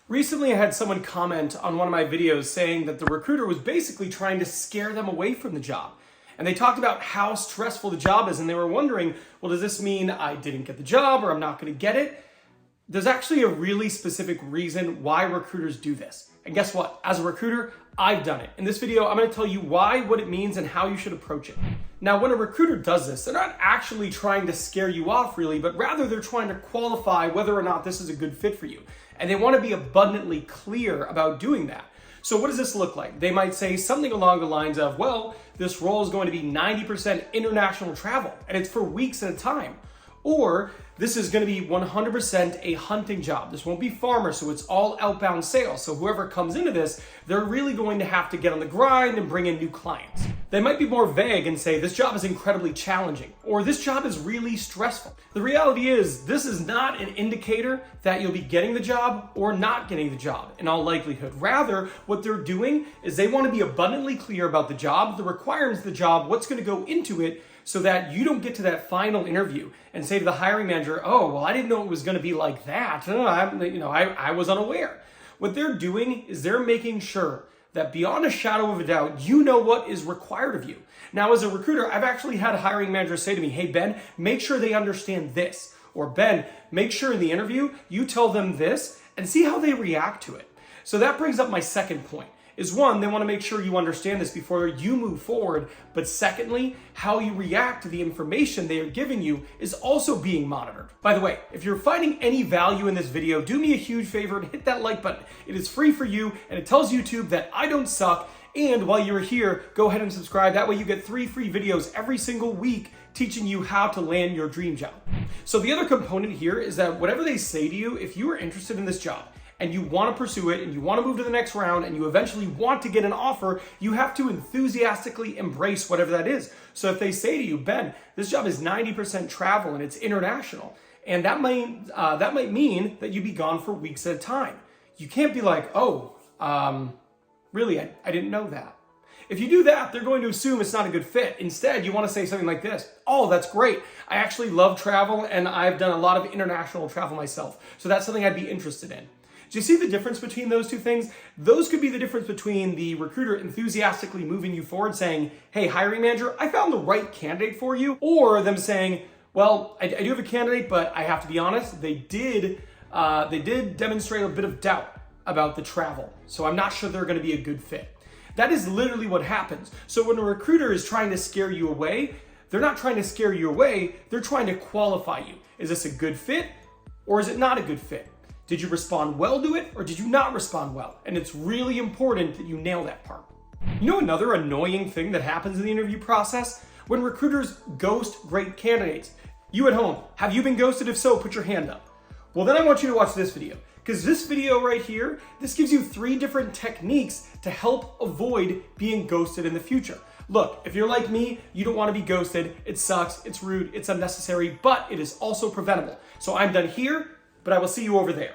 Recently, I had someone comment on one of my videos saying that the recruiter was basically trying to scare them away from the job. And they talked about how stressful the job is, and they were wondering, well, does this mean I didn't get the job or I'm not going to get it? There's actually a really specific reason why recruiters do this. And guess what? As a recruiter, I've done it. In this video, I'm going to tell you why, what it means, and how you should approach it. Now, when a recruiter does this, they're not actually trying to scare you off really, but rather they're trying to qualify whether or not this is a good fit for you. And they want to be abundantly clear about doing that. So what does this look like? They might say something along the lines of, well, this role is going to be 90% international travel, and it's for weeks at a time. Or this is going to be 100% a hunting job. This won't be farmer, so it's all outbound sales. So whoever comes into this, they're really going to have to get on the grind and bring in new clients. They might be more vague and say, this job is incredibly challenging, or this job is really stressful. The reality is, this is not an indicator that you'll be getting the job or not getting the job in all likelihood. Rather, what they're doing is they want to be abundantly clear about the job, the requirements of the job, what's going to go into it, so that you don't get to that final interview and say to the hiring manager, oh, well, I didn't know it was going to be like that. I was unaware. What they're doing is they're making sure that beyond a shadow of a doubt, you know what is required of you. Now, as a recruiter, I've actually had a hiring manager say to me, hey, Ben, make sure they understand this. Or Ben, make sure in the interview, you tell them this and see how they react to it. So that brings up my second point. Is one, they want to make sure you understand this before you move forward. But secondly, how you react to the information they are giving you is also being monitored. By the way, if you're finding any value in this video, do me a huge favor and hit that like button. It is free for you and it tells YouTube that I don't suck. And while you're here, go ahead and subscribe. That way you get 3 free videos every single week teaching you how to land your dream job. So the other component here is that whatever they say to you, if you are interested in this job, and you want to pursue it, and you want to move to the next round, and you eventually want to get an offer, you have to enthusiastically embrace whatever that is. So if they say to you, Ben, this job is 90% travel and it's international, and that might mean that you be gone for weeks at a time. You can't be like, really, I didn't know that. If you do that, they're going to assume it's not a good fit. Instead, you want to say something like this. Oh, that's great. I actually love travel, and I've done a lot of international travel myself. So that's something I'd be interested in. Do you see the difference between those two things? Those could be the difference between the recruiter enthusiastically moving you forward saying, hey, hiring manager, I found the right candidate for you. Or them saying, well, I do have a candidate, but I have to be honest, they did demonstrate a bit of doubt about the travel. So I'm not sure they're going to be a good fit. That is literally what happens. So when a recruiter is trying to scare you away, they're not trying to scare you away, they're trying to qualify you. Is this a good fit or is it not a good fit? Did you respond well to it or did you not respond well? And it's really important that you nail that part. You know another annoying thing that happens in the interview process? When recruiters ghost great candidates. You at home, have you been ghosted? If so, put your hand up. Well, then I want you to watch this video, because this video right here, this gives you 3 different techniques to help avoid being ghosted in the future. Look, if you're like me, you don't want to be ghosted. It sucks, it's rude, it's unnecessary, but it is also preventable. So I'm done here, but I will see you over there.